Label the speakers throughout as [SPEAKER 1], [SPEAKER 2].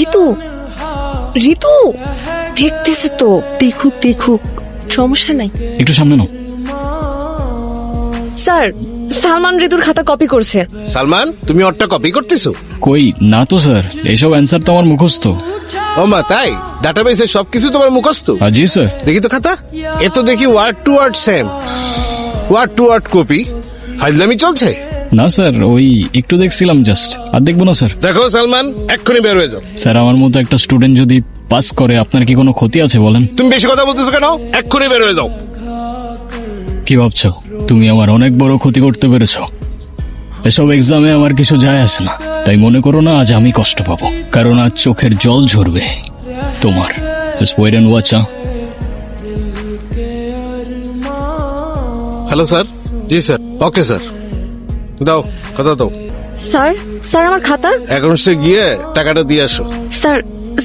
[SPEAKER 1] ঋতু, ঋতু দেখতেছে তো, দেখুক দেখুক, সমস্যা নাই।
[SPEAKER 2] একটু সামনে নাও।
[SPEAKER 1] স্যার, সালমান ঋতুর খাতা কপি করছে।
[SPEAKER 3] সালমান, তুমি ওরটা কপি করতেছো?
[SPEAKER 2] কই না তো স্যার, এইসব অ্যান্সার তো আমার মুখস্থ।
[SPEAKER 3] ও মা, তাই? ডাটাবেসে সবকিছু তোমার মুখস্থ?
[SPEAKER 2] জি স্যার।
[SPEAKER 3] দেখি তো খাতা। এ তো দেখি word to word same, word to word copy. ফাইজলামি চলছে?
[SPEAKER 2] না স্যার, ওই একটু দেখছিলাম জাস্ট, আর দেখবো না স্যার।
[SPEAKER 3] দেখো সালমান, এক্ষুনি বের হয়ে যাও।
[SPEAKER 2] স্যার, আমার মতো একটা স্টুডেন্ট যদি পাস করে আপনার কি কোনো ক্ষতি আছে বলেন?
[SPEAKER 3] তুমি বেশি কথা বলতেছো কেন? এক্ষুনি বের হয়ে যাও।
[SPEAKER 2] কি ভাবছো তুমি আমার অনেক বড় ক্ষতি করতে পেরেছো? এসব এক্সামে আমার কিছু যায় আসে না, তাই মনে করো না আজ আমি কষ্ট পাবো, কারণ আজ চোখের জল ঝরবে তোমার। Just wait and watch.
[SPEAKER 3] Hello sir. জি স্যার, ওকে স্যার। দাও কথা দাও।
[SPEAKER 1] স্যার, স্যার আমার খাতা।
[SPEAKER 3] অ্যাকাউন্টসে গিয়ে টাকাটা দিয়ে আসো।
[SPEAKER 1] স্যার,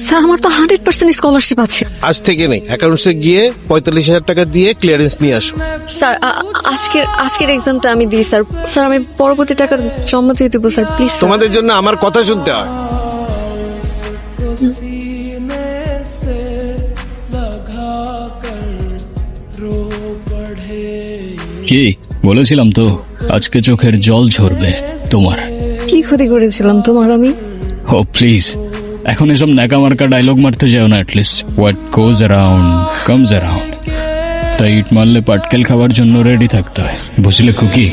[SPEAKER 1] স্যার আমার তো 100% স্কলারশিপ আছে।
[SPEAKER 3] আজ থেকে নেই, অ্যাকাউন্টসে গিয়ে 45,000 টাকা দিয়ে ক্লিয়ারেন্স নিয়ে আসো।
[SPEAKER 1] স্যার, আজকের এক্সামটা আমি দিই স্যার। স্যার আমি পরবর্তী টাকা জমা দিয়ে দেবো স্যার, প্লিজ।
[SPEAKER 3] তোমাদের জন্য আমার কথা শুনতে হয়।
[SPEAKER 2] কি বলেছিলাম তো, আজকে চোখের জল ঝরবে তোমার।
[SPEAKER 1] কি ক্ষতি করেছিলাম তোমার আমি?
[SPEAKER 2] ও প্লিজ, এখন এসব ন্যাকামার্কা ডায়লগ মারতে যাও না। At least what goes around comes around. তাই ইট মারলে পাটকেল খাওয়ার জন্য রেডি থাকতে হয়, বুঝলে খুকি?